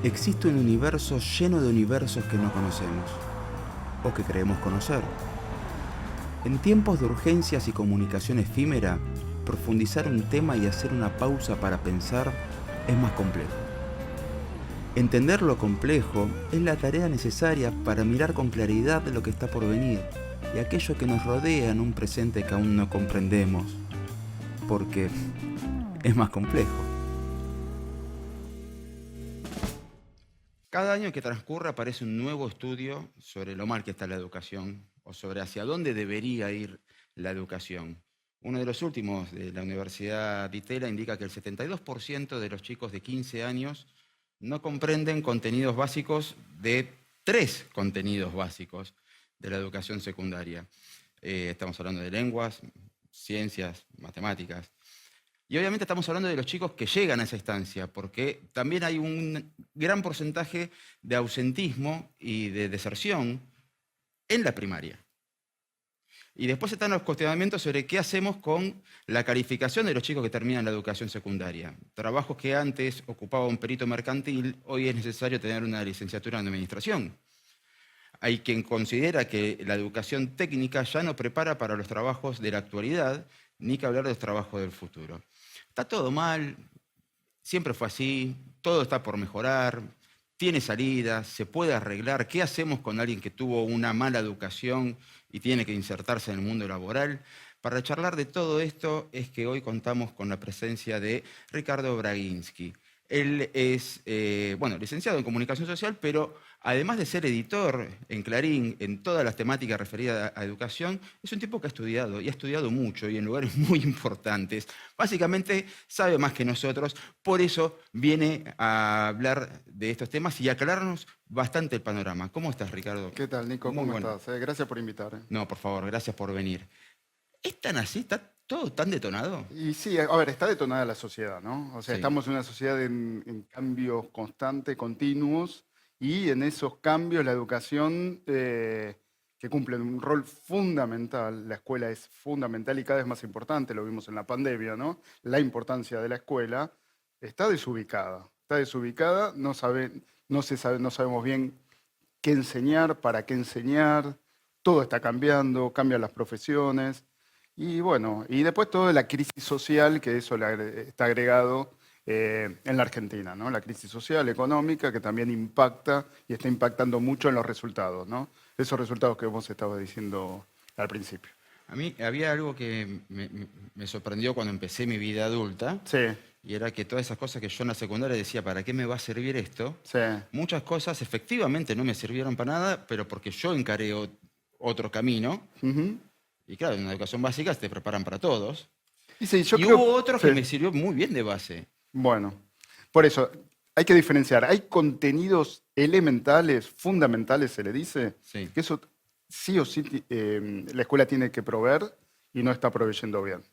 Existe un universo lleno de universos que no conocemos, o que creemos conocer. En tiempos de urgencias y comunicación efímera, profundizar un tema y hacer una pausa para pensar es más complejo. Entender lo complejo es la tarea necesaria para mirar con claridad lo que está por venir y aquello que nos rodea en un presente que aún no comprendemos, porque es más complejo. Cada año que transcurre aparece un nuevo estudio sobre lo mal que está la educación o sobre hacia dónde debería ir la educación. Uno de los últimos de la Universidad de Itela indica que el 72% de los chicos de 15 años no comprenden contenidos básicos de 3 contenidos básicos de la educación secundaria. Estamos hablando de lenguas, ciencias, matemáticas. Y obviamente estamos hablando de los chicos que llegan a esa instancia, porque también hay un gran porcentaje de ausentismo y de deserción en la primaria. Y después están los cuestionamientos sobre qué hacemos con la calificación de los chicos que terminan la educación secundaria. Trabajos que antes ocupaba un perito mercantil, hoy es necesario tener una licenciatura en administración. Hay quien considera que la educación técnica ya no prepara para los trabajos de la actualidad, ni que hablar de los trabajos del futuro. Está todo mal, siempre fue así, todo está por mejorar, tiene salida, se puede arreglar. ¿Qué hacemos con alguien que tuvo una mala educación y tiene que insertarse en el mundo laboral? Para charlar de todo esto es que hoy contamos con la presencia de Ricardo Braginski. Él es, licenciado en Comunicación Social, pero además de ser editor en Clarín en todas las temáticas referidas a educación, es un tipo que ha estudiado, y ha estudiado mucho, y en lugares muy importantes. Básicamente sabe más que nosotros, por eso viene a hablar de estos temas y a aclararnos bastante el panorama. ¿Cómo estás, Ricardo? ¿Qué tal, Nico? Muy ¿Cómo bueno. estás? Gracias por invitar. No, por favor, gracias por venir. ¿Es tan así? ¿Está todo tan detonado? Y sí, a ver, está detonada la sociedad, ¿no? O sea, Sí. estamos en una sociedad en cambios constantes, continuos, y en esos cambios la educación, que cumple un rol fundamental, la escuela es fundamental y cada vez más importante, lo vimos en la pandemia, ¿no? La importancia de la escuela está desubicada, no sabemos bien qué enseñar, para qué enseñar, todo está cambiando, cambian las profesiones. Y bueno, y después toda la crisis social, que eso está agregado en la Argentina, ¿no? La crisis social, económica, que también impacta y está impactando mucho en los resultados, ¿no? Esos resultados que vos estabas diciendo al principio. A mí había algo que me sorprendió cuando empecé mi vida adulta, Sí, y era que todas esas cosas que yo en la secundaria decía, ¿para qué me va a servir esto? sí. Muchas cosas efectivamente no me sirvieron para nada, pero porque yo encaré otro camino. Ujú. Y claro, en la educación básica te preparan para todos. Y sí, yo Y creo, hubo otros que sí. me sirvió muy bien de base. Bueno, por eso hay que diferenciar. Hay contenidos elementales, fundamentales, se le dice, Sí. que eso sí o sí la escuela tiene que proveer y no está proveyendo bien.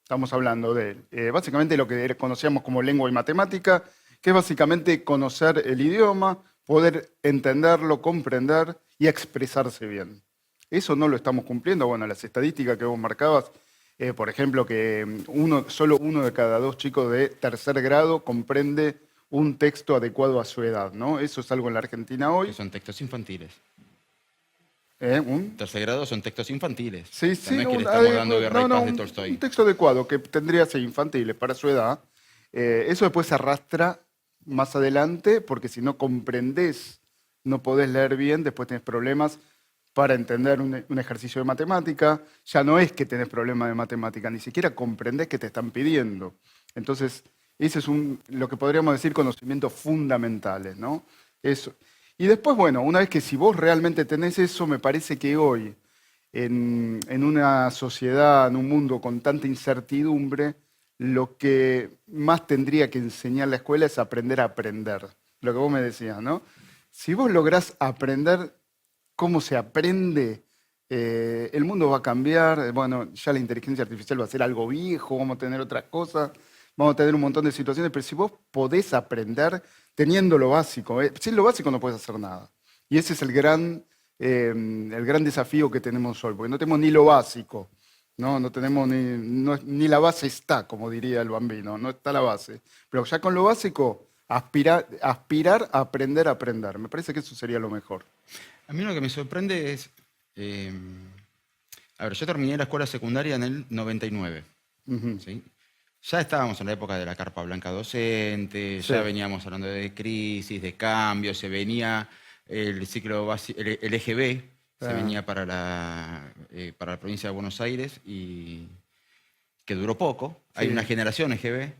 Estamos hablando de básicamente lo que conocíamos como lengua y matemática, que es básicamente conocer el idioma, poder entenderlo, comprender y expresarse bien. Eso no lo estamos cumpliendo. Bueno, las estadísticas que vos marcabas, por ejemplo, que solo uno de cada 2 chicos de tercer grado comprende un texto adecuado a su edad, ¿no? Eso es algo en la Argentina Que hoy. son textos infantiles. Un Tercer grado son textos infantiles. Sí, O sea, no sí, es que le estamos dando Guerra y Paz de un Tolstoy. texto adecuado que tendría que ser infantil para su edad. Eso después se arrastra más adelante, porque si no comprendés, no podés leer bien, después tenés problemas para entender un ejercicio de matemática. Ya no es que tenés problemas de matemática, ni siquiera comprendés qué te están pidiendo. Entonces, ese es lo que podríamos decir conocimientos fundamentales, ¿no? Eso. Y después, bueno, una vez que si vos realmente tenés eso, me parece que hoy, en una sociedad, en un mundo con tanta incertidumbre, lo que más tendría que enseñar la escuela es aprender a aprender. Lo que vos me decías, ¿no? Si vos lográs aprender cómo se aprende, el mundo va a cambiar. Bueno, ya la inteligencia artificial va a ser algo viejo, vamos a tener otras cosas, vamos a tener un montón de situaciones, pero si vos podés aprender teniendo lo básico, sin lo básico no puedes hacer nada. Y ese es el gran desafío que tenemos hoy, porque no tenemos ni lo básico, no, no tenemos ni la base está, como diría el Bambino, no está la base. Pero ya con lo básico aspirar a aprender. Me parece que eso sería lo mejor. A mí lo que me sorprende es, a ver, yo terminé la escuela secundaria en el 99, Ujú. ¿sí? Ya estábamos en la época de la carpa blanca docente, Sí. ya veníamos hablando de crisis, de cambios, se venía el ciclo el eje B, se Ah, venía para la provincia de Buenos Aires y que duró poco. Hay una sí, generación eje B.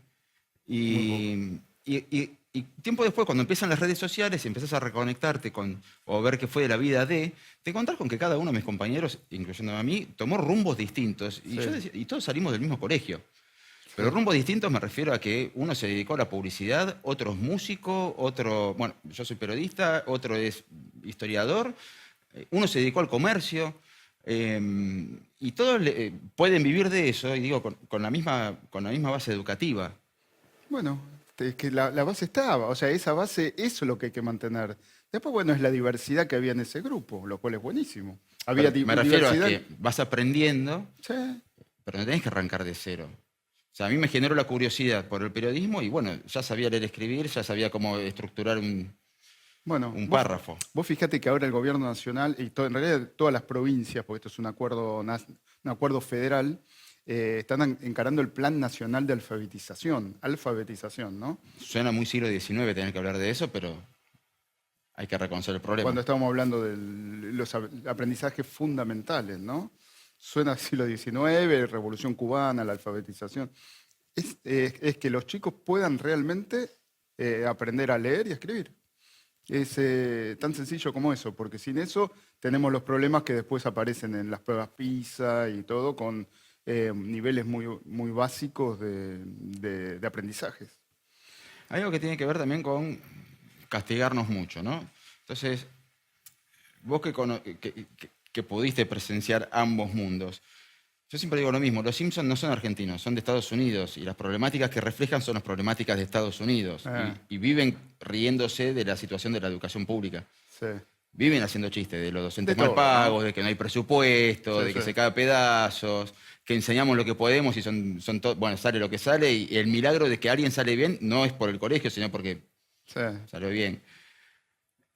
muy poco. Y tiempo después, cuando empiezan las redes sociales y empezás a reconectarte o ver qué fue de la vida te encontrás con que cada uno de mis compañeros, incluyéndome a mí, tomó rumbos distintos. Y, Sí, y todos salimos del mismo colegio. Pero sí. rumbos distintos me refiero a que uno se dedicó a la publicidad, otro es músico, otro, bueno, yo soy periodista, otro es historiador, uno se dedicó al comercio, y todos pueden vivir de eso, y digo, con la misma base educativa. Bueno, es que la base estaba, o sea, esa base, eso es lo que hay que mantener. Después, bueno, es la diversidad que había en ese grupo, lo cual es buenísimo. Había Pero me refiero a diversidad. que vas aprendiendo, Sí, pero no tenés que arrancar de cero. O sea, a mí me generó la curiosidad por el periodismo y bueno, ya sabía leer, escribir, ya sabía cómo estructurar un, bueno, un párrafo. vos fíjate que ahora el gobierno nacional, y en realidad todas las provincias, porque esto es un acuerdo federal, están encarando el Plan Nacional de Alfabetización, ¿no? Suena muy siglo XIX tener que hablar de eso, pero hay que reconocer el problema. Cuando estábamos hablando de los aprendizajes fundamentales, ¿no? Suena al siglo XIX, Revolución Cubana, la alfabetización. Es que los chicos puedan realmente aprender a leer y a escribir. Es tan sencillo como eso, porque sin eso tenemos los problemas que después aparecen en las pruebas PISA y todo, con niveles muy, muy básicos de aprendizajes. Hay algo que tiene que ver también con castigarnos mucho, ¿no? Entonces, vos que pudiste presenciar ambos mundos, yo siempre digo lo mismo, los Simpsons no son argentinos, son de Estados Unidos y las problemáticas que reflejan son las problemáticas de Estados Unidos Ah, y viven riéndose de la situación de la educación pública. sí. Viven haciendo chistes de los De docentes mal todo, ¿no? pagos, de que no hay presupuesto, Sí, de sí. que se cae a pedazos, que enseñamos lo que podemos y bueno, sale lo que sale y el milagro de que alguien sale bien no es por el colegio, sino porque Sí. salió bien.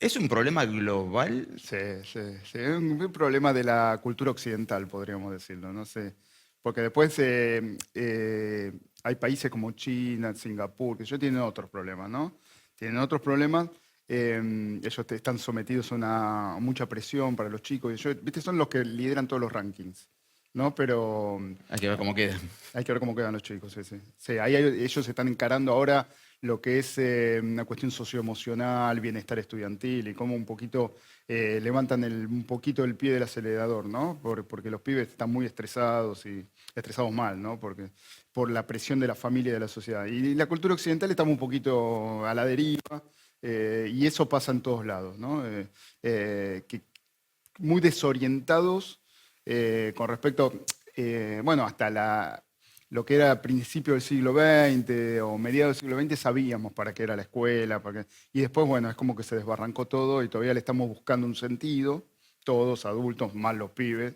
¿Es un problema global? Sí, sí, sí. Es un problema de la cultura occidental, podríamos decirlo, no sé. Porque después hay países como China, Singapur, que ya tienen otros problemas, ¿no? Tienen otros problemas. Ellos están sometidos a mucha presión para los chicos. ¿Viste? Son los que lideran todos los rankings, ¿no? Pero Hay que ver cómo queda. hay que ver cómo quedan los chicos, sí, sí. Sí, ellos están encarando ahora lo que es una cuestión socioemocional, bienestar estudiantil y cómo un poquito levantan un poquito el pie del acelerador, ¿no? Porque los pibes están muy estresados y estresados mal, ¿no? Por la presión de la familia y de la sociedad. Y la cultura occidental estamos un poquito a la deriva y eso pasa en todos lados, ¿no? Muy desorientados con respecto, bueno, hasta lo que era principio del siglo XX o mediados del siglo XX sabíamos para qué era la escuela, y después, bueno, es como que se desbarrancó todo y todavía le estamos buscando un sentido, todos adultos, más los pibes,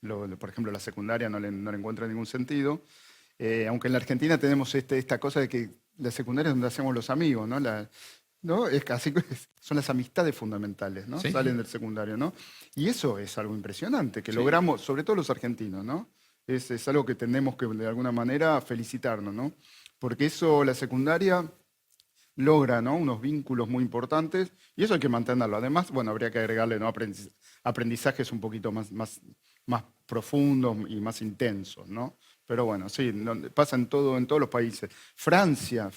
por ejemplo, la secundaria no le encuentra ningún sentido, aunque en la Argentina tenemos esta cosa de que la secundaria es donde hacemos los amigos, ¿no? ¿No? Es casi son las amistades fundamentales, ¿no? Sí, Salen del secundario, ¿no? Y eso es algo impresionante, que sí. logramos, sobre todo los argentinos, ¿no? Es algo que tenemos que de alguna manera felicitarnos, ¿no? Porque eso, la secundaria logra, ¿no? Unos vínculos muy importantes y eso hay que mantenerlo. Además, bueno, habría que agregarle, ¿no? Aprendizajes un poquito más profundos y más intensos, ¿no? Pero bueno, sí, pasa en todos los países. Francia,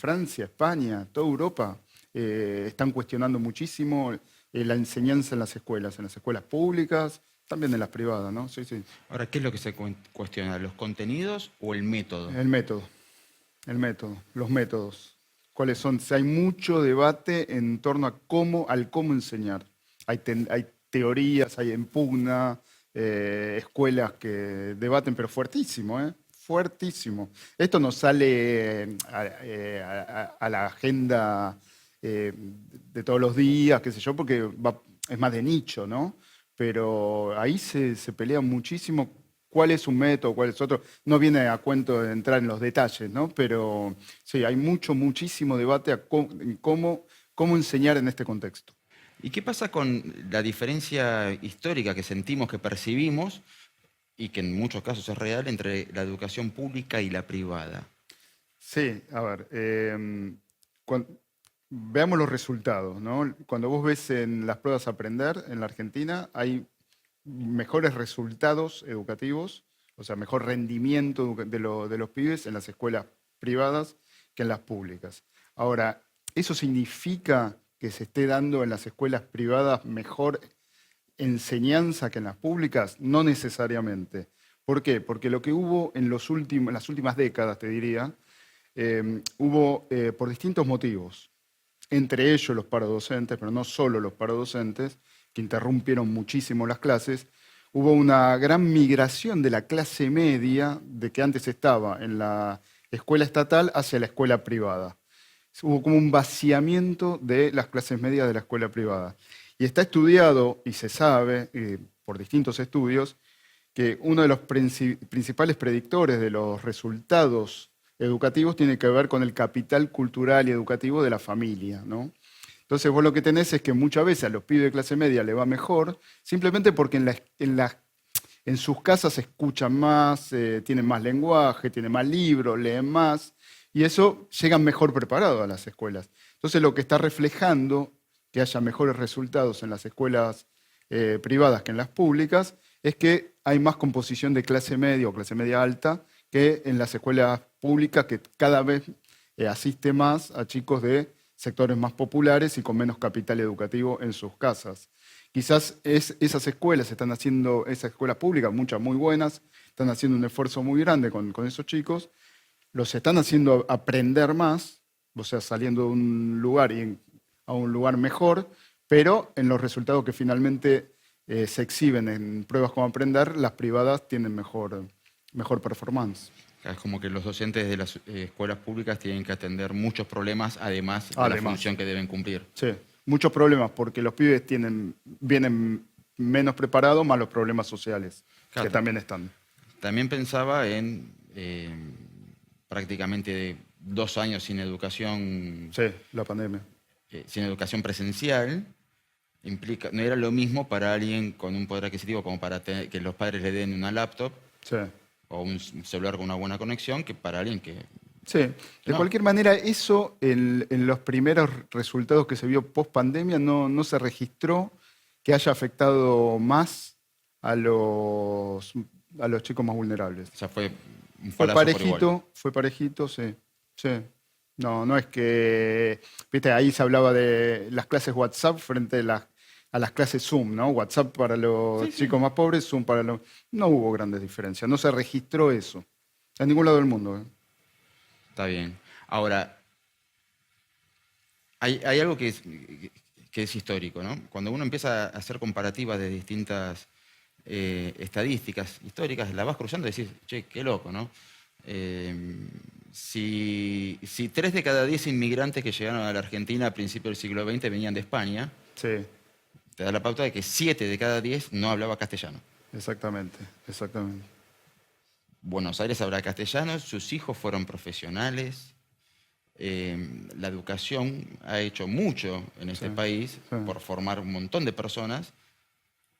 España, toda Europa están cuestionando muchísimo la enseñanza en las escuelas públicas, también en las privadas, ¿no? Sí, sí. Ahora, ¿qué es lo que se cuestiona? ¿Los contenidos o el método? El método, los métodos. ¿Cuáles son? Si hay mucho debate en torno al cómo enseñar. Hay teorías, hay en pugna, escuelas que debaten, pero fuertísimo, ¿eh? Fuertísimo. Esto no sale a la agenda de todos los días, qué sé yo, porque es más de nicho, ¿no? Pero ahí se pelea muchísimo cuál es un método, cuál es otro. No viene a cuento de entrar en los detalles, ¿no? Pero sí, hay muchísimo debate en cómo enseñar en este contexto. ¿Y qué pasa con la diferencia histórica que sentimos, que percibimos, y que en muchos casos es real, entre la educación pública y la privada? Sí, a ver, veamos los resultados, ¿no? Cuando vos ves en las pruebas Aprender en la Argentina, hay mejores resultados educativos, o sea, mejor rendimiento de los pibes en las escuelas privadas que en las públicas. Ahora, ¿eso significa que se esté dando en las escuelas privadas mejor enseñanza que en las públicas? No necesariamente. ¿Por qué? Porque lo que hubo en las últimas décadas, te diría, hubo por distintos motivos, entre ellos los parodocentes, pero no solo los parodocentes, que interrumpieron muchísimo las clases, hubo una gran migración de la clase media, de que antes estaba en la escuela estatal, hacia la escuela privada. Hubo como un vaciamiento de las clases medias de la escuela privada. Y está estudiado y se sabe, por distintos estudios, que uno de los principales predictores de los resultados educativos tiene que ver con el capital cultural y educativo de la familia, ¿no? Entonces vos lo que tenés es que muchas veces a los pibes de clase media le va mejor, simplemente porque en sus casas escuchan más, tienen más lenguaje, tienen más libros, leen más, y eso llegan mejor preparados a las escuelas. Entonces lo que está reflejando que haya mejores resultados en las escuelas privadas que en las públicas es que hay más composición de clase media o clase media alta que en las escuelas públicas, que cada vez asiste más a chicos de sectores más populares y con menos capital educativo en sus casas. Quizás esas escuelas públicas, muchas muy buenas, están haciendo un esfuerzo muy grande con esos chicos, los están haciendo aprender más, o sea, saliendo de un lugar a un lugar mejor, pero en los resultados que finalmente se exhiben en pruebas como Aprender, las privadas tienen mejor performance. Es como que los docentes de las escuelas públicas tienen que atender muchos problemas, además de la función que deben cumplir. Sí, muchos problemas, porque los pibes vienen menos preparados, más los problemas sociales, Claro, que también están. También pensaba en prácticamente 2 años sin educación, Sí, la pandemia. sin educación presencial. No era lo mismo para alguien con un poder adquisitivo como para que los padres le den una laptop, Sí. o un celular con una buena conexión, que para alguien que... Sí, de cualquier manera, eso en los primeros resultados que se vio post pandemia no se registró que haya afectado más a los chicos más vulnerables. O sea, fue un palazo por igual. Fue parejito, sí. Sí. No es que, viste, ahí se hablaba de las clases WhatsApp frente a las clases Zoom, ¿no? WhatsApp para los chicos más pobres, Zoom para los... No hubo grandes diferencias, no se registró eso en ningún lado del mundo. Está bien. Ahora, hay algo que es histórico, ¿no? Cuando uno empieza a hacer comparativas de distintas estadísticas históricas, la vas cruzando y decís, che, qué loco, ¿no? Si 3 de cada 10 inmigrantes que llegaron a la Argentina a principios del siglo XX venían de España, Sí, te da la pauta de que 7 de cada 10 no hablaba castellano. exactamente. Buenos Aires habla castellano, sus hijos fueron profesionales, la educación ha hecho mucho en este país por formar un montón de personas,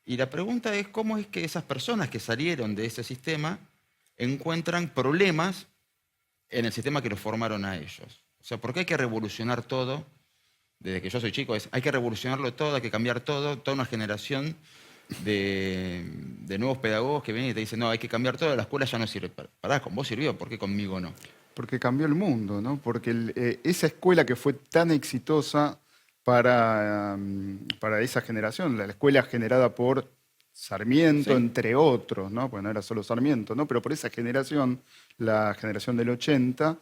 y la pregunta es cómo es que esas personas que salieron de ese sistema encuentran problemas en el sistema que los formaron a ellos. O sea, ¿por qué hay que revolucionar todo? Desde que yo soy chico, hay que revolucionarlo todo, hay que cambiar todo, toda una generación de nuevos pedagogos que vienen y te dicen, no, hay que cambiar todo, la escuela ya no sirve. Pará, con vos sirvió, ¿por qué conmigo no? Porque cambió el mundo, ¿no? Porque esa escuela que fue tan exitosa para esa generación, la escuela generada por Sarmiento, Sí. entre otros, ¿no? Porque no era solo Sarmiento, ¿no? Pero por esa generación, la generación del 80,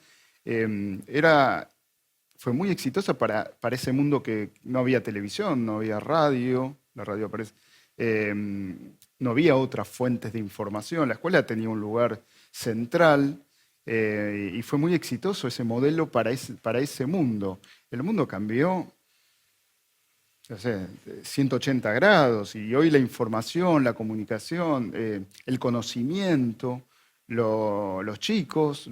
fue muy exitosa para ese mundo que no había televisión, no había radio, la radio aparece, no había otras fuentes de información, la escuela tenía un lugar central y fue muy exitoso ese modelo para ese mundo. El mundo cambió no sé, 180 grados. Y hoy la información, la comunicación, el conocimiento, los chicos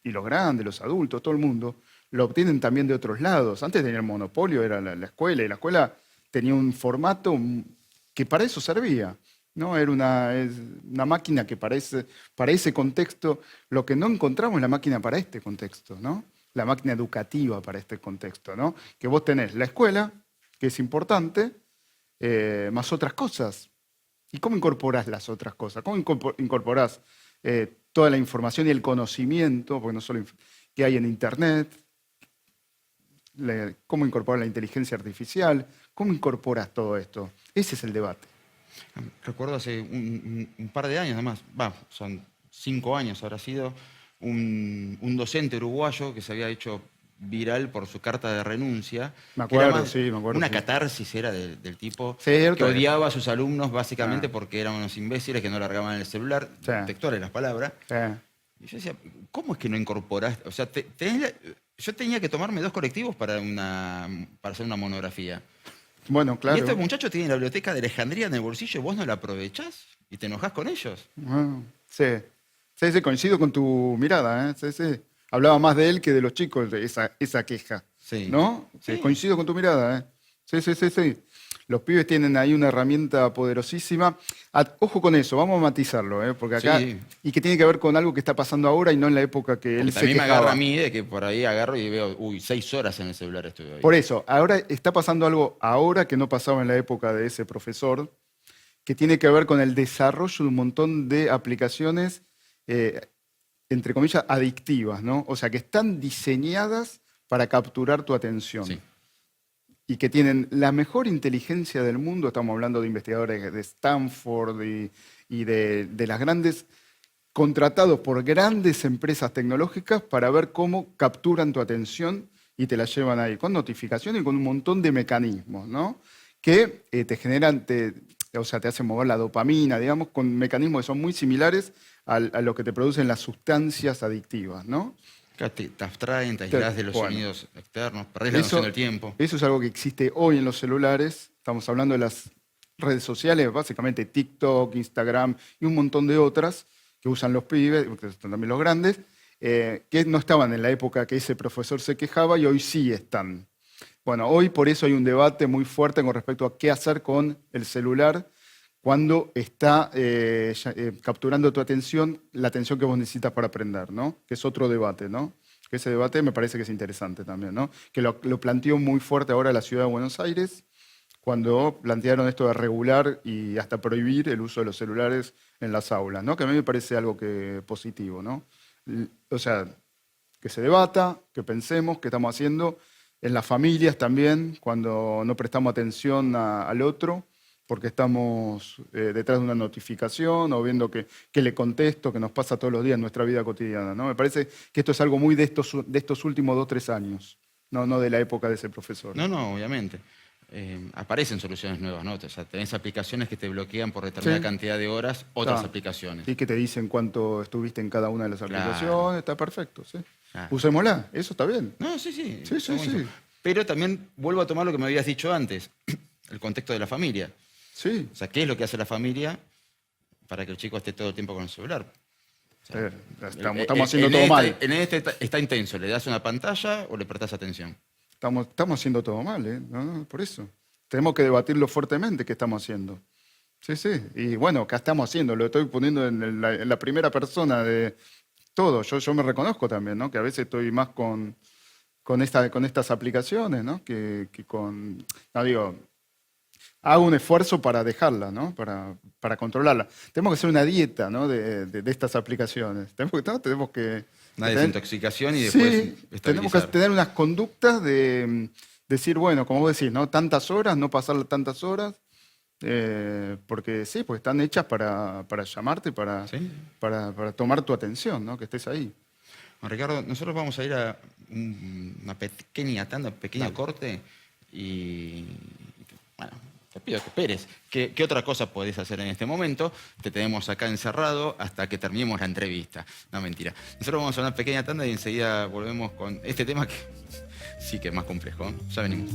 y los grandes, los adultos, todo el mundo, lo obtienen también de otros lados. Antes tenía el monopolio, era la escuela, y la escuela tenía un formato que para eso servía. ¿No? Era una máquina que para ese contexto, lo que no encontramos es la máquina para este contexto, ¿no? La máquina educativa para este contexto, ¿no? Que vos tenés la escuela, que es importante, más otras cosas. ¿Y cómo incorporás las otras cosas? ¿Cómo incorporás toda la información y el conocimiento, porque no solo que hay en Internet? ¿Cómo incorporás la inteligencia artificial? ¿Cómo incorporás todo esto? Ese es el debate. Recuerdo hace un par de años, además, son 5 años habrá sido, un docente uruguayo que se había hecho viral por su carta de renuncia. Me Que era acuerdo, más sí, me acuerdo. una Sí. del era del tipo Sí, que odiaba a sus alumnos básicamente Ah. porque eran unos imbéciles que no largaban el celular, Sí. textuales las palabras. Sí. Y yo decía, ¿cómo es que no incorporaste? O sea, yo tenía que tomarme 2 colectivos para hacer una monografía. Bueno, Y claro. estos muchachos tienen la biblioteca de Alejandría en el bolsillo y vos no la aprovechás y te enojás con ellos. Ah, sí. Sí, coincido con tu mirada, ¿eh? Sí, sí. Hablaba más de él que de los chicos, de esa queja. Sí. ¿No? Sí. Coincido con tu mirada, ¿eh? Sí. Los pibes tienen ahí una herramienta poderosísima. Ojo con eso, vamos a matizarlo, ¿eh? Porque acá. Sí. Y que tiene que ver con algo que está pasando ahora y no en la época que él Porque se también me quejaba. agarra a mí de que por ahí agarro y veo, 6 horas en el celular estuve hoy. Por eso, ahora está pasando algo ahora que no pasaba en la época de ese profesor, que tiene que ver con el desarrollo de un montón de aplicaciones, entre comillas, adictivas, ¿no? O sea, que están diseñadas para capturar tu atención. Sí. Y que tienen la mejor inteligencia del mundo. Estamos hablando de investigadores de Stanford y de las grandes, contratados por grandes empresas tecnológicas para ver cómo capturan tu atención y te la llevan ahí, con notificaciones y con un montón de mecanismos, ¿no? Que te generan, o sea, te hacen mover la dopamina, digamos, con mecanismos que son muy similares a lo que te producen las sustancias adictivas, ¿no? Claro, te abstraen, te aislás de los Bueno. sonidos externos, perdés la noción del tiempo. Eso es algo que existe hoy en los celulares. Estamos hablando de las redes sociales, básicamente TikTok, Instagram y un montón de otras que usan los pibes, que son también los grandes, que no estaban en la época que ese profesor se quejaba y hoy sí están. Bueno, hoy por eso hay un debate muy fuerte con respecto a qué hacer con el celular cuando está capturando tu atención, la atención que vos necesitas para aprender, ¿no? Que es otro debate, ¿no? Que ese debate me parece que es interesante también, ¿no? Que lo planteó muy fuerte ahora la ciudad de Buenos Aires, cuando plantearon esto de regular y hasta prohibir el uso de los celulares en las aulas, ¿no? Que a mí me parece algo positivo, ¿no? O sea, que se debata, que pensemos qué estamos haciendo en las familias también, cuando no prestamos atención al otro, porque estamos detrás de una notificación o viendo que le contesto, que nos pasa todos los días en nuestra vida cotidiana, ¿no? Me parece que esto es algo muy de estos últimos 2 o 3 años, no de la época de ese profesor. No, obviamente. Aparecen soluciones nuevas, ¿no? O sea, tenés aplicaciones que te bloquean por determinada cantidad de horas, otras aplicaciones. Y que te dicen cuánto estuviste en cada una de las aplicaciones, está perfecto, ¿sí? Claro. Usémosla, eso está bien. No, sí. Sí. Pero también vuelvo a tomar lo que me habías dicho antes, el contexto de la familia. Sí. O sea, ¿qué es lo que hace la familia para que el chico esté todo el tiempo con el celular? O sea, estamos haciendo todo mal. En este está intenso, ¿le das una pantalla o le prestás atención? Estamos haciendo todo mal, ¿eh? No, por eso. Tenemos que debatirlo fuertemente qué estamos haciendo. Sí. Y bueno, ¿qué estamos haciendo? Lo estoy poniendo en la primera persona de todo. Yo me reconozco también, ¿no? Que a veces estoy más con estas aplicaciones, ¿no? Que con... No, digo, hago un esfuerzo para dejarla, ¿no? Para controlarla. Tenemos que hacer una dieta, ¿no? de estas aplicaciones. Tenemos que Una desintoxicación y después tenemos que estabilizar. tener unas conductas de decir, bueno, como vos decís, ¿no? Tantas horas, no pasar tantas horas, porque están hechas para llamarte, para tomar tu atención, ¿no? Que estés ahí. Bueno, Ricardo, nosotros vamos a ir a una pequeña tanda, un pequeño corte y bueno, te pido que esperes. ¿Qué otra cosa podés hacer en este momento? Te tenemos acá encerrado hasta que terminemos la entrevista. No, mentira. Nosotros vamos a una pequeña tanda y enseguida volvemos con este tema que sí que es más complejo. Ya venimos.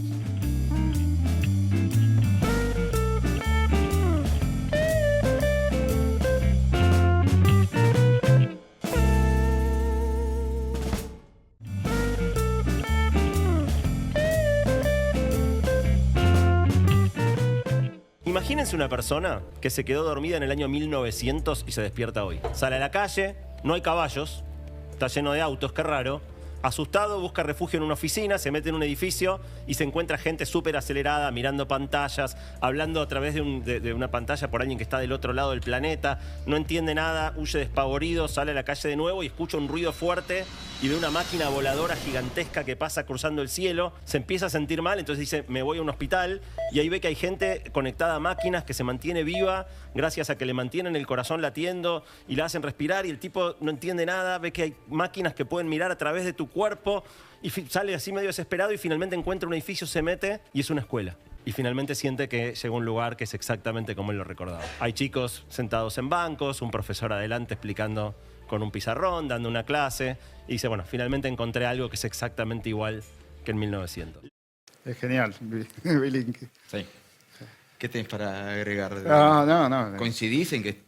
Imagínense una persona que se quedó dormida en el año 1900 y se despierta hoy. Sale a la calle, no hay caballos, está lleno de autos, qué raro. Asustado, busca refugio en una oficina, se mete en un edificio y se encuentra gente súper acelerada, mirando pantallas, hablando a través de una pantalla por alguien que está del otro lado del planeta. No entiende nada, huye despavorido, sale a la calle de nuevo y escucha un ruido fuerte y ve una máquina voladora gigantesca que pasa cruzando el cielo. Se empieza a sentir mal, entonces dice, me voy a un hospital. Y ahí ve que hay gente conectada a máquinas que se mantiene viva gracias a que le mantienen el corazón latiendo y la hacen respirar. Y el tipo no entiende nada, ve que hay máquinas que pueden mirar a través de tu cuerpo y sale así medio desesperado y finalmente encuentra un edificio, se mete y es una escuela. Y finalmente siente que llegó a un lugar que es exactamente como él lo recordaba. Hay chicos sentados en bancos, un profesor adelante explicando con un pizarrón, dando una clase. Y dice, bueno, finalmente encontré algo que es exactamente igual que en 1900. Es genial, Bilinqui. Sí. ¿Qué tenés para agregar? No. ¿Coincidís en que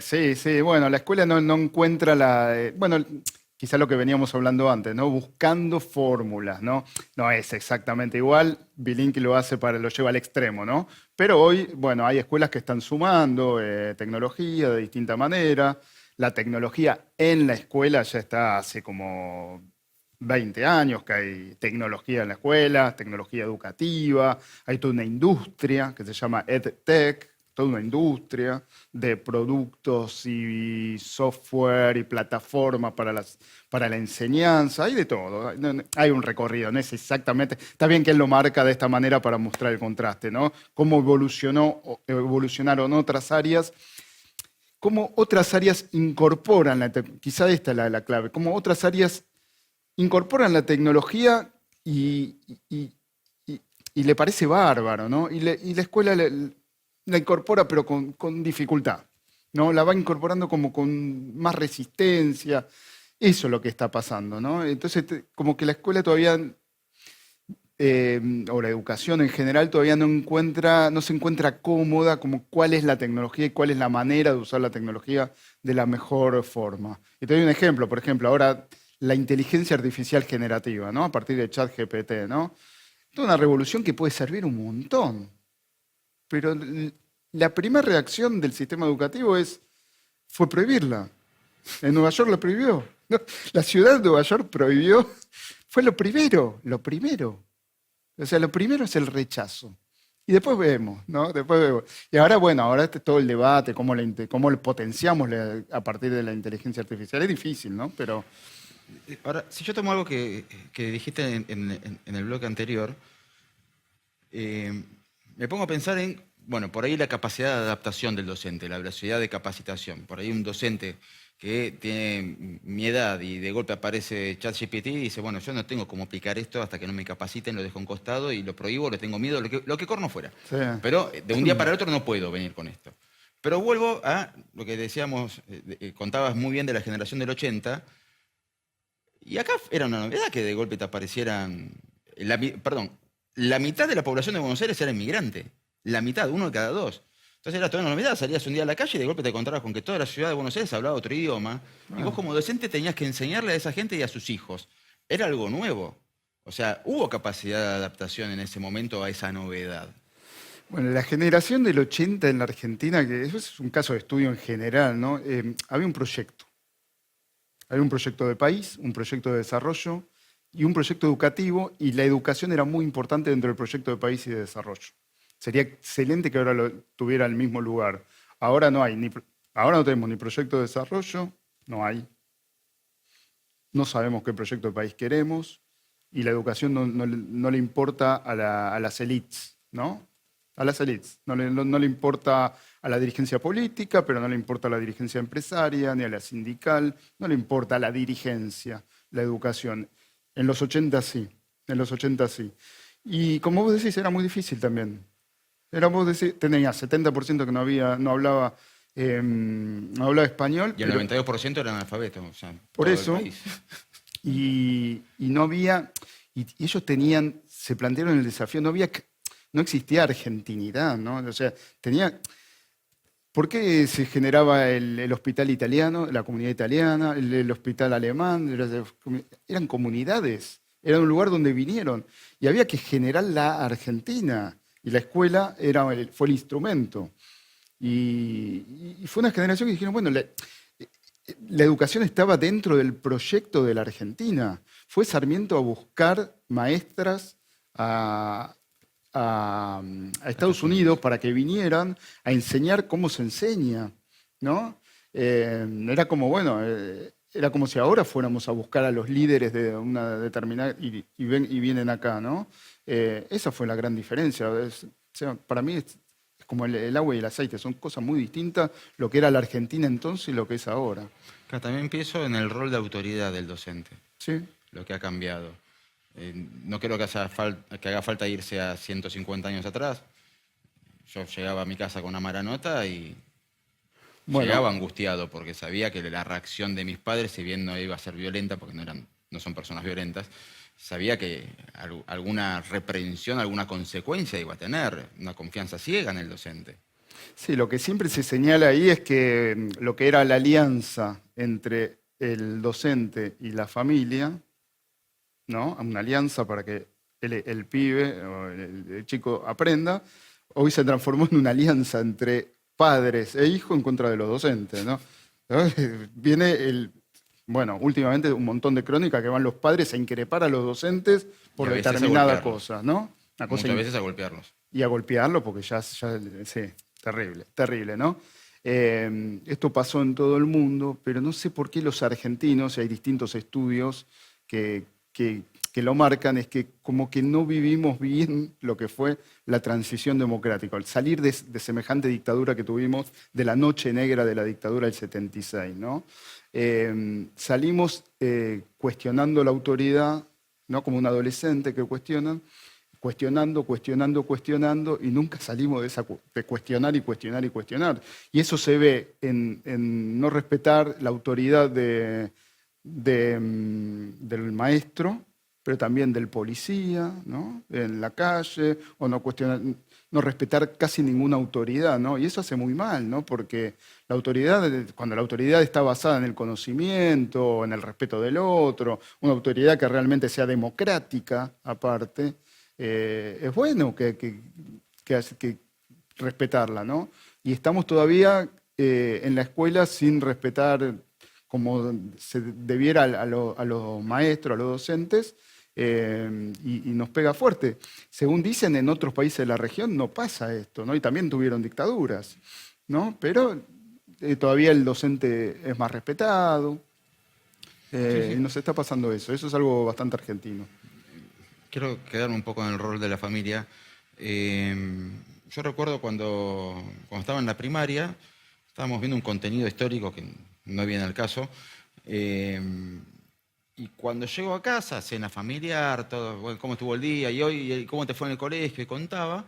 Sí, bueno, la escuela no encuentra bueno, quizá lo que veníamos hablando antes, ¿no? Buscando fórmulas, ¿no? No es exactamente igual, Bilinqui lo lleva al extremo, ¿no? Pero hoy, bueno, hay escuelas que están sumando tecnología de distinta manera. La tecnología en la escuela ya está hace como 20 años que hay tecnología en la escuela, tecnología educativa, hay toda una industria que se llama EdTech, toda una industria de productos y software y plataformas para la enseñanza, hay de todo, hay un recorrido, no es exactamente, está bien que él lo marca de esta manera para mostrar el contraste, ¿no? Cómo evolucionaron otras áreas, cómo otras áreas incorporan, quizá esta es la clave, cómo otras áreas incorporan la tecnología y le parece bárbaro, ¿no? Y la escuela la incorpora pero con dificultad, ¿no? La va incorporando como con más resistencia. Eso es lo que está pasando, ¿no? Entonces, como que la escuela todavía, o la educación en general, todavía no se encuentra cómoda como cuál es la tecnología y cuál es la manera de usar la tecnología de la mejor forma. Y te doy un ejemplo, por ejemplo, ahora la inteligencia artificial generativa, ¿no? A partir de ChatGPT, ¿no? Toda una revolución que puede servir un montón. Pero la primera reacción del sistema educativo fue prohibirla. En Nueva York lo prohibió. ¿No? La ciudad de Nueva York prohibió. Fue lo primero. O sea, lo primero es el rechazo. Y después vemos, ¿no? Después vemos. Y ahora, bueno, ahora todo el debate, cómo lo potenciamos a partir de la inteligencia artificial. Es difícil, ¿no? Pero ahora, si yo tomo algo que dijiste en el bloque anterior, me pongo a pensar en, bueno, por ahí la capacidad de adaptación del docente, la velocidad de capacitación. Por ahí un docente que tiene mi edad y de golpe aparece ChatGPT y dice, bueno, yo no tengo cómo aplicar esto hasta que no me capaciten, lo dejo a un costado y lo prohíbo, le tengo miedo, lo que corno fuera. sí. Pero de un día para el otro no puedo venir con esto. Pero vuelvo a lo que decíamos, contabas muy bien de la generación del 80, y acá era una novedad que de golpe te aparecieran, la mitad de la población de Buenos Aires era inmigrante, la mitad, 1 de cada 2. Entonces era toda una novedad, salías un día a la calle y de golpe te encontrabas con que toda la ciudad de Buenos Aires hablaba otro idioma, y vos como docente tenías que enseñarle a esa gente y a sus hijos. Era algo nuevo. O sea, hubo capacidad de adaptación en ese momento a esa novedad. Bueno, la generación del 80 en la Argentina, que eso es un caso de estudio en general, ¿no? Había un proyecto. Había un proyecto de país, un proyecto de desarrollo y un proyecto educativo, y la educación era muy importante dentro del proyecto de país y de desarrollo. Sería excelente que ahora lo tuviera el mismo lugar. Ahora no hay, ahora no tenemos ni proyecto de desarrollo, no hay. No sabemos qué proyecto de país queremos, y la educación no le importa a las élites, ¿no? A las élites. No le importa a la dirigencia política, pero no le importa a la dirigencia empresaria, ni a la sindical, no le importa a la dirigencia, la educación. En los 80 sí, en los 80 sí. Y como vos decís, era muy difícil también. Tenía 70% que no hablaba español. Y el 92% eran analfabetos. O sea, por todo eso, el país. y no había, y ellos se plantearon el desafío, no existía argentinidad, ¿no? O sea, ¿por qué se generaba el hospital italiano, la comunidad italiana, el hospital alemán? Eran comunidades, era un lugar donde vinieron, y había que generar la Argentina. Y la escuela fue el instrumento. Y fue una generación que dijeron, bueno, la educación estaba dentro del proyecto de la Argentina. Fue Sarmiento a buscar maestras a Estados Unidos para que vinieran a enseñar cómo se enseña, ¿no? Era como, bueno, era como si ahora fuéramos a buscar a los líderes de una determinada y vienen acá, ¿no? Esa fue la gran diferencia. O sea, para mí es como el agua y el aceite, son cosas muy distintas lo que era la Argentina entonces y lo que es ahora. Acá también pienso en el rol de autoridad del docente, ¿Sí? lo que ha cambiado. No creo que haga falta irse a 150 años atrás. Yo llegaba a mi casa con una mala nota y llegaba angustiado porque sabía que la reacción de mis padres, si bien no iba a ser violenta, porque no son personas violentas, sabía que alguna reprensión, alguna consecuencia iba a tener, una confianza ciega en el docente. Sí, lo que siempre se señala ahí es que lo que era la alianza entre el docente y la familia, ¿no? Una alianza para que el pibe o el chico aprenda, hoy se transformó en una alianza entre padres e hijos en contra de los docentes, ¿no? Viene bueno, últimamente un montón de crónicas que van los padres a increpar a los docentes por determinadas cosas, ¿no? Muchas veces a golpearlos. Y a golpearlos porque sí, terrible, terrible, ¿no? Esto pasó en todo el mundo, pero no sé por qué los argentinos, y hay distintos estudios que lo marcan, es que como que no vivimos bien lo que fue la transición democrática, al salir de semejante dictadura que tuvimos, de la noche negra de la dictadura del 76, ¿no? Salimos cuestionando la autoridad, ¿no? Como un adolescente que cuestionando, y nunca salimos de cuestionar y cuestionar y cuestionar. Y eso se ve en no respetar la autoridad del maestro, pero también del policía, ¿no? En la calle, o no respetar casi ninguna autoridad, ¿no? Y eso hace muy mal, ¿no? Porque cuando la autoridad está basada en el conocimiento, en el respeto del otro, una autoridad que realmente sea democrática, aparte, es bueno que respetarla, ¿no? Y estamos todavía en la escuela sin respetar como se debiera a los maestros, a los docentes, y nos pega fuerte. Según dicen, en otros países de la región no pasa esto, ¿no? Y también tuvieron dictaduras, ¿no? Pero todavía el docente es más respetado, Sí. y nos está pasando eso. Eso es algo bastante argentino. Quiero quedarme un poco en el rol de la familia. Yo recuerdo cuando estaba en la primaria, estábamos viendo un contenido histórico que no viene al caso, y cuando llego a casa, cena familiar, todo, bueno, cómo estuvo el día, y hoy cómo te fue en el colegio, y contaba,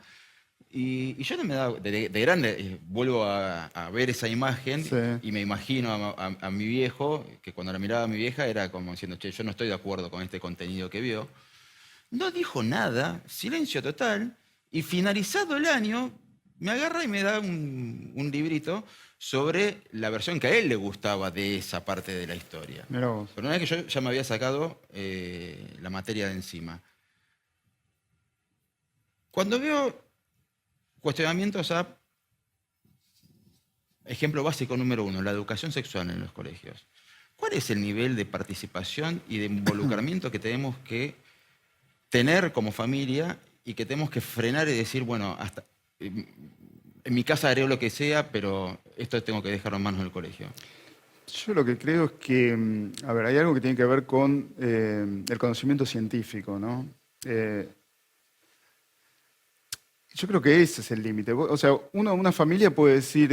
y yo no me daba, de grande, vuelvo a ver esa imagen, Sí. y me imagino a mi viejo, que cuando la miraba a mi vieja era como diciendo, che, yo no estoy de acuerdo con este contenido que vio. No dijo nada, silencio total, y finalizado el año, me agarra y me da un librito sobre la versión que a él le gustaba de esa parte de la historia. Mirá vos. Pero una vez que yo ya me había sacado la materia de encima. Cuando veo cuestionamientos a, ejemplo básico número 1, la educación sexual en los colegios, ¿cuál es el nivel de participación y de involucramiento que tenemos que tener como familia y que tenemos que frenar y decir, bueno, hasta en mi casa haré lo que sea, pero esto tengo que dejarlo en manos del colegio? Yo lo que creo es que, a ver, hay algo que tiene que ver con el conocimiento científico, ¿no? Yo creo que ese es el límite. O sea, una familia puede decir,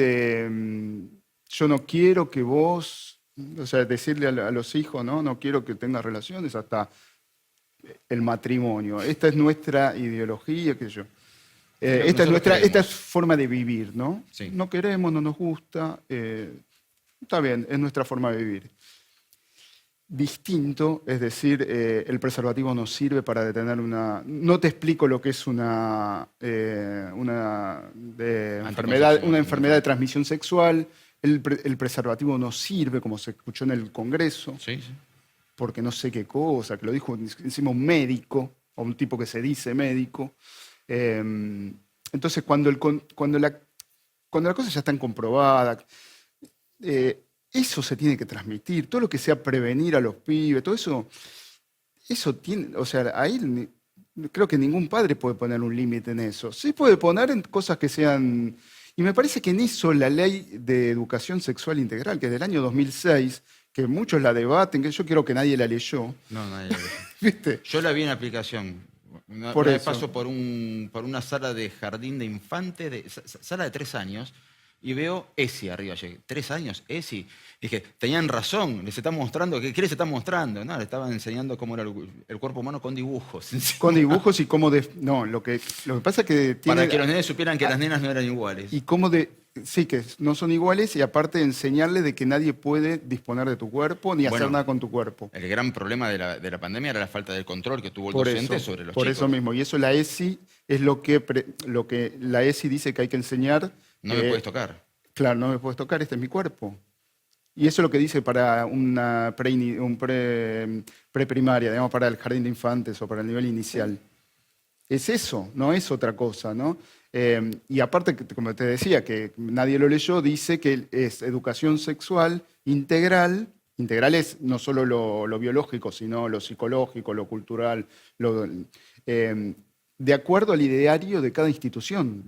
yo no quiero que vos, o sea, decirle a los hijos, ¿no? No quiero que tengas relaciones hasta el matrimonio. Esta es nuestra ideología, qué sé yo. Esta es forma de vivir, ¿no? Sí. No queremos, no nos gusta. Está bien, es nuestra forma de vivir. Distinto, es decir, el preservativo no sirve para detener una... No te explico lo que es una enfermedad de transmisión sexual. El preservativo no sirve, como se escuchó en el Congreso, Sí, sí. porque no sé qué cosa, que lo dijo encima un médico, o un tipo que se dice médico. Entonces, cuando la cosa ya está comprobada, eso se tiene que transmitir. Todo lo que sea prevenir a los pibes, todo eso tiene, o sea, ahí creo que ningún padre puede poner un límite en eso. Sí puede poner en cosas que sean... Y me parece que en eso la ley de educación sexual integral, que es del año 2006, que muchos la debaten, que yo creo que nadie la leyó. No, nadie lo ve. ¿Viste? Yo la vi en aplicación. Por Una vez eso. paso por una sala de jardín de infantes, sala de 3 años, y veo ESI arriba. Llegué, 3 años, ESI. Dije, tenían razón, les están mostrando, ¿qué les están mostrando? No, les estaban enseñando cómo era el cuerpo humano con dibujos. Con dibujos y cómo... No, lo que pasa es que tiene... Para que los nenes supieran que las nenas no eran iguales. Y cómo sí, que no son iguales, y aparte enseñarles de que nadie puede disponer de tu cuerpo ni hacer Bueno, nada con tu cuerpo. El gran problema de la pandemia era la falta de control que tuvo el Por docente eso, sobre los por chicos. eso mismo. Y eso la ESI es lo que la ESI dice que hay que enseñar. No me puedes tocar. Claro, no me puedes tocar, este es mi cuerpo. Y eso es lo que dice para una preprimaria, digamos, para el jardín de infantes o para el nivel inicial. Es eso, no es otra cosa, ¿no? Y aparte, como te decía, que nadie lo leyó, dice que es educación sexual integral. Integral es no solo lo biológico, sino lo psicológico, lo cultural, de acuerdo al ideario de cada institución.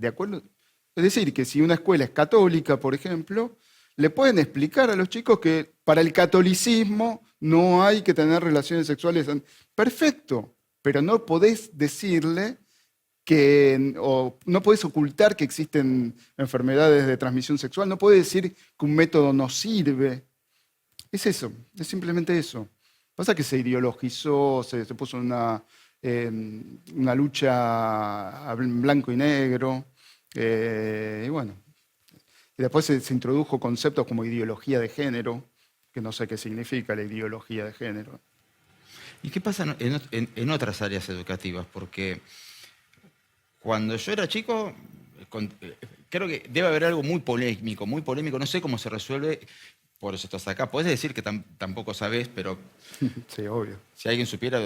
Es decir, que si una escuela es católica, por ejemplo, le pueden explicar a los chicos que para el catolicismo no hay que tener relaciones sexuales. Perfecto, pero no podés decirle o no podés ocultar que existen enfermedades de transmisión sexual, no podés decir que un método no sirve. Es eso, es simplemente eso. Pasa que se ideologizó, se puso una lucha en blanco y negro, y bueno. Y después se introdujo conceptos como ideología de género, que no sé qué significa la ideología de género. ¿Y qué pasa en otras áreas educativas? Porque cuando yo era chico, creo que debe haber algo muy polémico, no sé cómo se resuelve, por eso estás acá. Podés decir que tampoco sabés, pero Sí, obvio. si alguien supiera,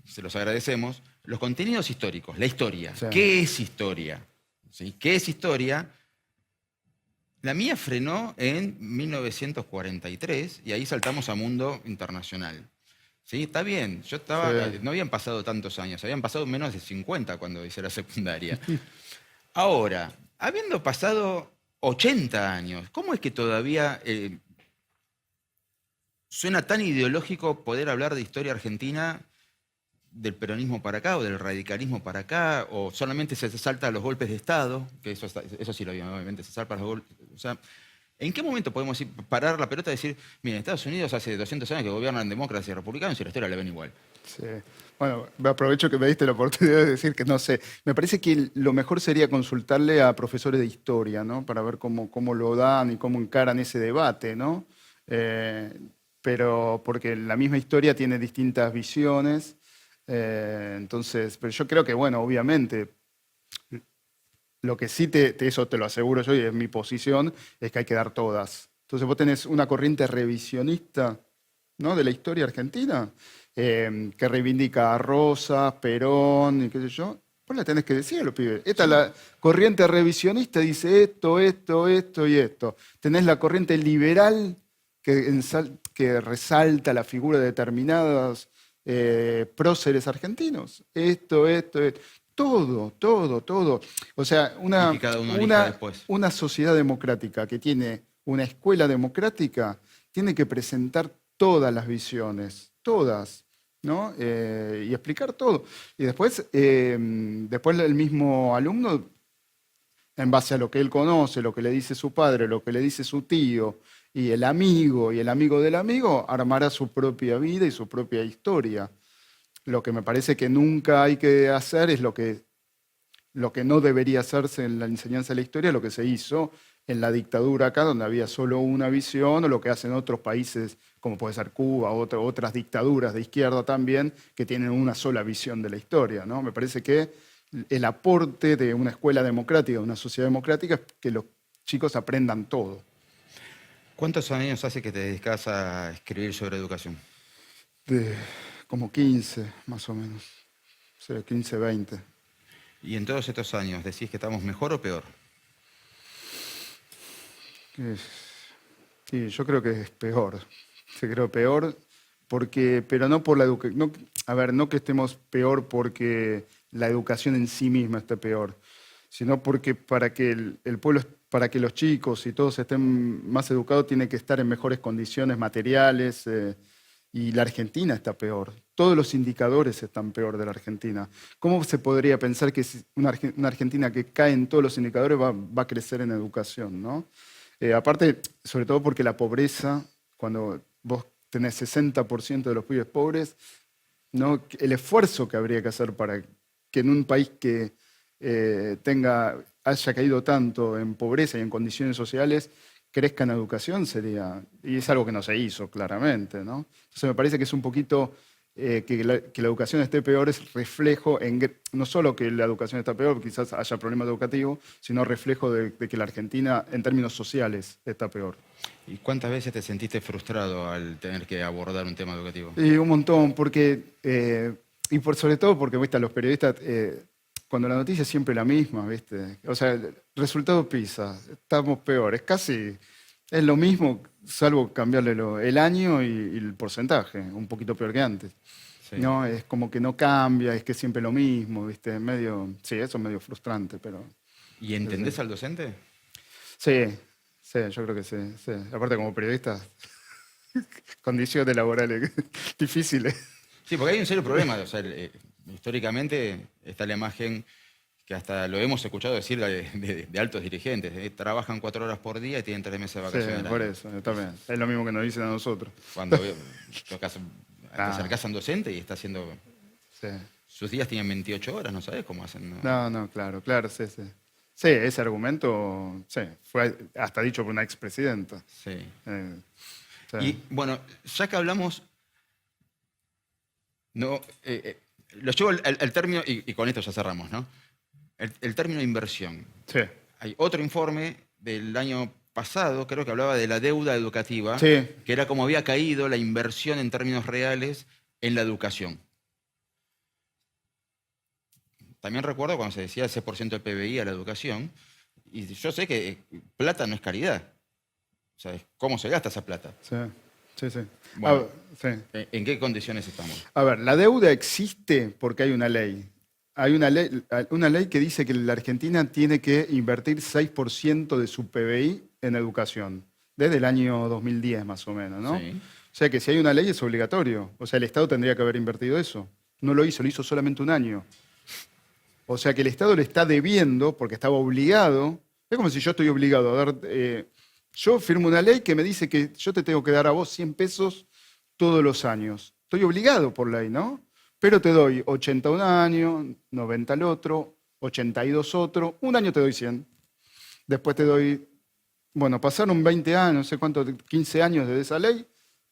se los agradecemos. Los contenidos históricos, la historia. Sí. ¿Qué es historia? ¿Sí? ¿Qué es historia? La mía frenó en 1943 y ahí saltamos a mundo internacional. Sí, está bien. Yo estaba, Sí. no habían pasado tantos años, habían pasado menos de 50 cuando hice la secundaria. Ahora, habiendo pasado 80 años, ¿cómo es que todavía suena tan ideológico poder hablar de historia argentina del peronismo para acá o del radicalismo para acá, o solamente se salta a los golpes de Estado, que eso sí lo había, obviamente, se salta a los golpes? O sea, ¿en qué momento podemos parar la pelota y decir, miren, Estados Unidos hace 200 años que gobiernan demócratas y republicanos y la historia la ven igual? Sí. Bueno, me aprovecho que me diste la oportunidad de decir que no sé. Me parece que lo mejor sería consultarle a profesores de historia, ¿no? Para ver cómo lo dan y cómo encaran ese debate, ¿no? Pero porque la misma historia tiene distintas visiones. Entonces, pero yo creo que, bueno, obviamente, lo que sí eso te lo aseguro yo y es mi posición, es que hay que dar todas. Entonces vos tenés una corriente revisionista, ¿no?, de la historia argentina, que reivindica a Rosas, Perón y qué sé yo. Vos le tenés que decir a los pibes. Esta es la corriente revisionista, dice esto, esto, esto y esto. Tenés la corriente liberal que resalta la figura de determinados próceres argentinos. Esto. Todo. O sea, Y que cada uno elija después. una sociedad democrática que tiene una escuela democrática tiene que presentar todas las visiones, todas, ¿no? Y explicar todo. Y después el mismo alumno, en base a lo que él conoce, lo que le dice su padre, lo que le dice su tío, y el amigo del amigo, armará su propia vida y su propia historia. Lo que me parece que nunca hay que hacer es lo que no debería hacerse en la enseñanza de la historia, lo que se hizo en la dictadura acá, donde había solo una visión, o lo que hacen otros países, como puede ser Cuba, otras dictaduras de izquierda también, que tienen una sola visión de la historia, ¿no? Me parece que el aporte de una escuela democrática, de una sociedad democrática, es que los chicos aprendan todo. ¿Cuántos años hace que te dedicas a escribir sobre educación? Como 15, más o menos. Sí, 15, 20. Y en todos estos años, ¿decís que estamos mejor o peor? Sí, yo creo que es peor. Sí, creo peor porque, pero no por la educación. No, a ver, no que estemos peor porque la educación en sí misma esté peor, sino porque para que el pueblo, para que los chicos y todos estén más educados, tiene que estar en mejores condiciones materiales, y la Argentina está peor. Todos los indicadores están peor de la Argentina. ¿Cómo se podría pensar que una Argentina que cae en todos los indicadores va a crecer en educación, ¿no? Aparte, sobre todo porque la pobreza, cuando vos tenés 60% de los pibes pobres, ¿no? El esfuerzo que habría que hacer para que en un país que haya caído tanto en pobreza y en condiciones sociales, crezca en educación y es algo que no se hizo claramente, ¿no? Entonces me parece que es un poquito, que la educación esté peor es reflejo, no solo que la educación está peor, quizás haya problemas educativos, sino reflejo de que la Argentina en términos sociales está peor. ¿Y cuántas veces te sentiste frustrado al tener que abordar un tema educativo? Y un montón, porque, sobre todo porque, ¿viste? Los periodistas, cuando la noticia es siempre la misma, ¿viste? O sea, el resultado PISA, estamos peor, es lo mismo, salvo cambiarle el año y el porcentaje, un poquito peor que antes. Sí. No, es como que no cambia, es que es siempre lo mismo, ¿viste? Sí, eso es medio frustrante, pero... ¿Y entendés al docente? Sí, yo creo que sí. Aparte, como periodista, condiciones laborales difíciles. Sí, porque hay un serio problema. O sea, históricamente está la imagen que hasta lo hemos escuchado decir de altos dirigentes. Trabajan 4 horas por día y tienen 3 meses de vacaciones. Sí, por eso, también. Es lo mismo que nos dicen a nosotros. Cuando te acercás a un docente y está haciendo... Sí. Sus días tienen 28 horas, no sabes cómo hacen. No, claro, sí. Sí, ese argumento fue hasta dicho por una expresidenta. Sí. Sí. Y bueno, ya que hablamos, no, lo llevo al término, y con esto ya cerramos, ¿no? El término inversión. Sí. Hay otro informe del año pasado, creo que hablaba de la deuda educativa, Sí. que era como había caído la inversión en términos reales en la educación. También recuerdo cuando se decía ese % del PBI a la educación, y yo sé que plata no es caridad. O sea, ¿cómo se gasta esa plata? Sí. Bueno, Sí. ¿En qué condiciones estamos? A ver, la deuda existe porque hay una ley. Hay una ley que dice que la Argentina tiene que invertir 6% de su PBI en educación, desde el año 2010 más o menos, ¿no? Sí. O sea que si hay una ley es obligatorio. O sea, el Estado tendría que haber invertido eso. No lo hizo solamente un año. O sea que el Estado le está debiendo porque estaba obligado. Es como si yo estoy obligado a dar... yo firmo una ley que me dice que yo te tengo que dar a vos 100 pesos todos los años. Estoy obligado por ley, ¿no? Pero te doy 80 un año, 90 al otro, 82 otro, un año te doy 100. Después te doy, bueno, pasaron 20 años, no sé cuánto, 15 años desde esa ley,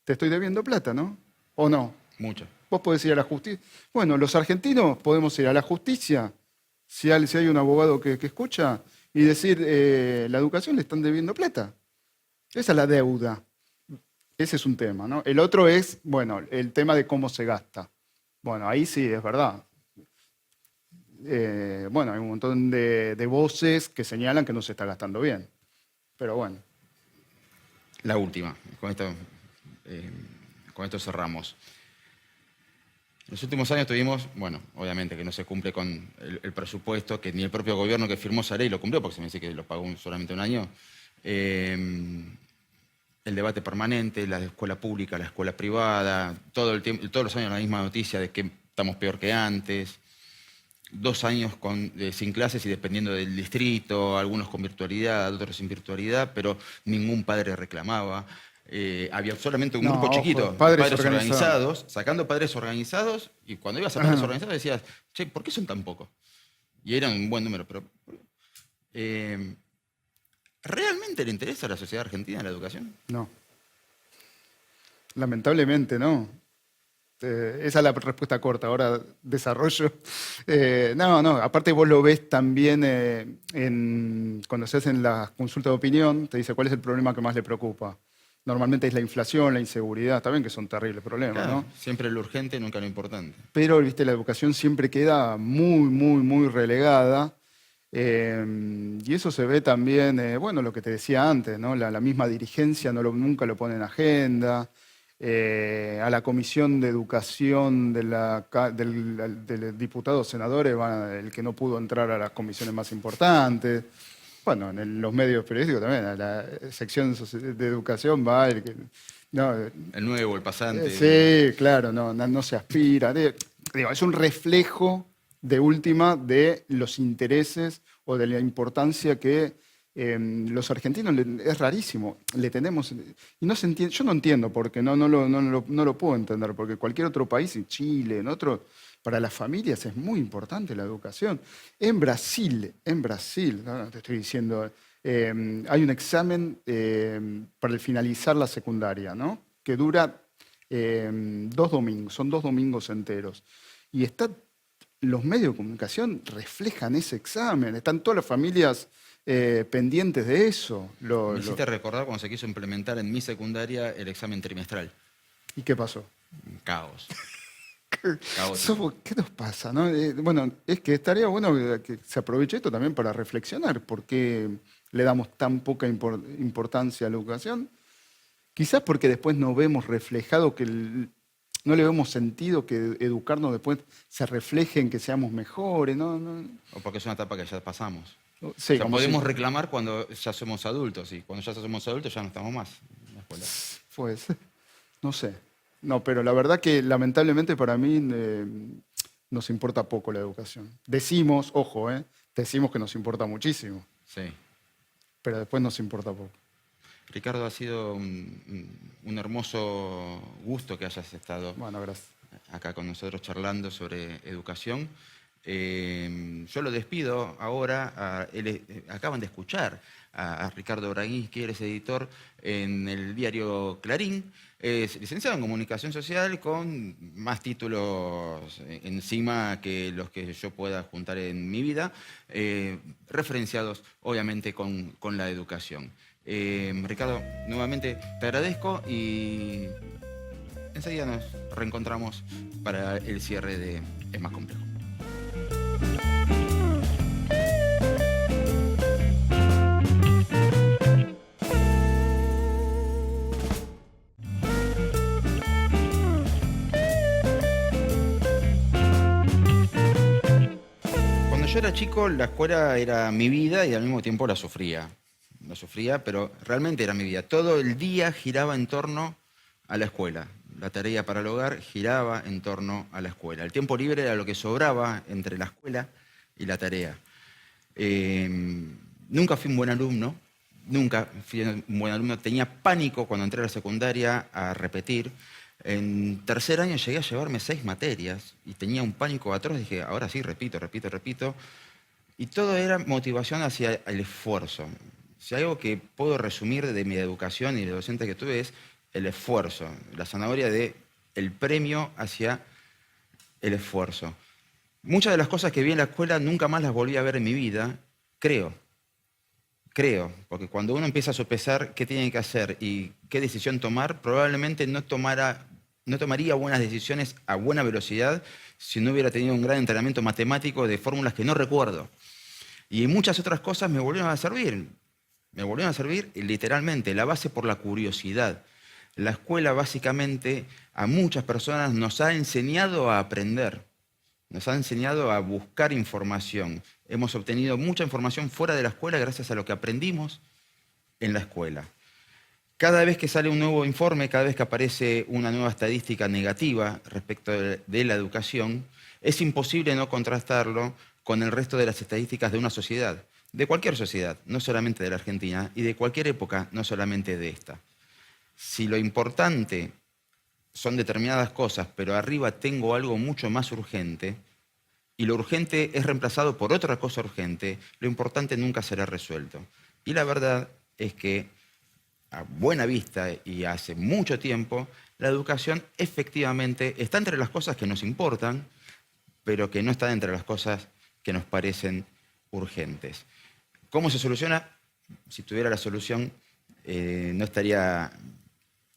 te estoy debiendo plata, ¿no? ¿O no? Mucho. Vos podés ir a la justicia. Bueno, los argentinos podemos ir a la justicia, si hay un abogado que escucha, y decir, la educación le están debiendo plata. Esa es la deuda. Ese es un tema, ¿no? El otro es, bueno, el tema de cómo se gasta. Bueno, ahí sí, es verdad. Bueno, hay un montón de voces que señalan que no se está gastando bien. Pero bueno. La última. Con esto cerramos. En los últimos años tuvimos, bueno, obviamente que no se cumple con el presupuesto, que ni el propio gobierno que firmó esa ley lo cumplió, porque se me dice que lo pagó solamente un año. El debate permanente, la escuela pública, la escuela privada, todo el tiempo, todos los años la misma noticia de que estamos peor que antes. 2 años sin clases y dependiendo del distrito, algunos con virtualidad, otros sin virtualidad, pero ningún padre reclamaba. Había solamente un grupo chiquito, padres organizados, sacando padres organizados, y cuando ibas a padres organizados decías, che, ¿por qué son tan pocos? Y eran un buen número, pero... ¿realmente le interesa a la sociedad argentina la educación? No. Lamentablemente no. Esa es la respuesta corta. Ahora desarrollo. No. Aparte vos lo ves también cuando se hacen las consultas de opinión, te dice cuál es el problema que más le preocupa. Normalmente es la inflación, la inseguridad, también que son terribles problemas, Claro, ¿no? siempre lo urgente, nunca lo importante. Pero, viste, la educación siempre queda muy, muy, muy relegada. Y eso se ve también, bueno, lo que te decía antes, ¿no? La misma dirigencia nunca lo pone en agenda. A la Comisión de Educación del diputados senadores, el que no pudo entrar a las comisiones más importantes. Bueno, los medios periodísticos también, a la sección de educación va el que... No, El nuevo, el pasante. sí, claro, no se aspira. Digo, es un reflejo de última de los intereses o de la importancia que los argentinos, es rarísimo, le tenemos, y no se entiende, yo no entiendo porque no lo puedo entender, porque cualquier otro país, en Chile, en otro, para las familias es muy importante la educación. En Brasil, ¿no? Te estoy diciendo, hay un examen para finalizar la secundaria, ¿no? Que dura 2 domingos, son 2 domingos enteros. Y los medios de comunicación reflejan ese examen, están todas las familias pendientes de eso. Me hiciste recordar cuando se quiso implementar en mi secundaria el examen trimestral. ¿Y qué pasó? Caos. Caótico. ¿Qué nos pasa, no? Bueno, es que estaría bueno que se aproveche esto también para reflexionar por qué le damos tan poca importancia a la educación. Quizás porque después no vemos reflejado no le vemos sentido que educarnos después se refleje en que seamos mejores, ¿no? O porque es una etapa que ya pasamos. Sí, O sea, podemos si- reclamar cuando ya somos adultos, y cuando ya somos adultos ya no estamos más en la escuela. Pues, no sé. No, pero la verdad que lamentablemente para mí nos importa poco la educación. Decimos, ojo, decimos que nos importa muchísimo, Sí. pero después nos importa poco. Ricardo, ha sido un hermoso gusto que hayas estado Bueno, gracias. acá con nosotros charlando sobre educación. Yo lo despido ahora. Acaban de escuchar a Ricardo Braginski, él es editor en el diario Clarín. Es licenciado en Comunicación Social con más títulos encima que los que yo pueda juntar en mi vida, referenciados obviamente con la educación. Ricardo, nuevamente te agradezco y enseguida nos reencontramos para el cierre de Es Más Complejo. Cuando yo era chico, la escuela era mi vida y al mismo tiempo la sufría. La sufría, pero realmente era mi vida. Todo el día giraba en torno a la escuela. La tarea para el hogar giraba en torno a la escuela. El tiempo libre era lo que sobraba entre la escuela y la tarea. Nunca fui un buen alumno, nunca fui un buen alumno. Tenía pánico cuando entré a la secundaria a repetir. En tercer año llegué a llevarme 6 materias y tenía un pánico atroz. Dije, ahora sí, repito. Y todo era motivación hacia el esfuerzo. Si hay algo que puedo resumir de mi educación y de docente que tuve es el esfuerzo, la zanahoria del premio hacia el esfuerzo. Muchas de las cosas que vi en la escuela nunca más las volví a ver en mi vida, creo, porque cuando uno empieza a sopesar qué tiene que hacer y qué decisión tomar, probablemente no tomaría buenas decisiones a buena velocidad si no hubiera tenido un gran entrenamiento matemático de fórmulas que no recuerdo. Y muchas otras cosas me volvieron a servir. Me volvieron a servir literalmente, la base por la curiosidad. La escuela básicamente a muchas personas nos ha enseñado a aprender, nos ha enseñado a buscar información. Hemos obtenido mucha información fuera de la escuela gracias a lo que aprendimos en la escuela. Cada vez que sale un nuevo informe, cada vez que aparece una nueva estadística negativa respecto de la educación, es imposible no contrastarlo con el resto de las estadísticas de una sociedad, de cualquier sociedad, no solamente de la Argentina, y de cualquier época, no solamente de esta. Si lo importante son determinadas cosas, pero arriba tengo algo mucho más urgente, y lo urgente es reemplazado por otra cosa urgente, lo importante nunca será resuelto. Y la verdad es que, a buena vista y hace mucho tiempo, la educación efectivamente está entre las cosas que nos importan, pero que no está entre las cosas que nos parecen urgentes. ¿Cómo se soluciona? Si tuviera la solución, no estaría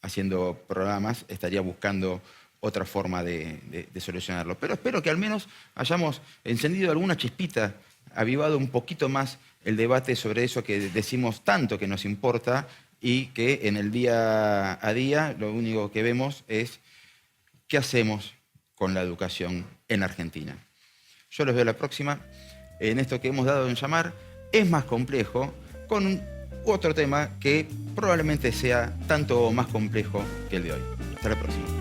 haciendo programas, estaría buscando otra forma de solucionarlo. Pero espero que al menos hayamos encendido alguna chispita, avivado un poquito más el debate sobre eso que decimos tanto que nos importa y que en el día a día lo único que vemos es qué hacemos con la educación en Argentina. Yo los veo la próxima en esto que hemos dado en llamar Es más complejo, con otro tema que probablemente sea tanto más complejo que el de hoy. Hasta la próxima.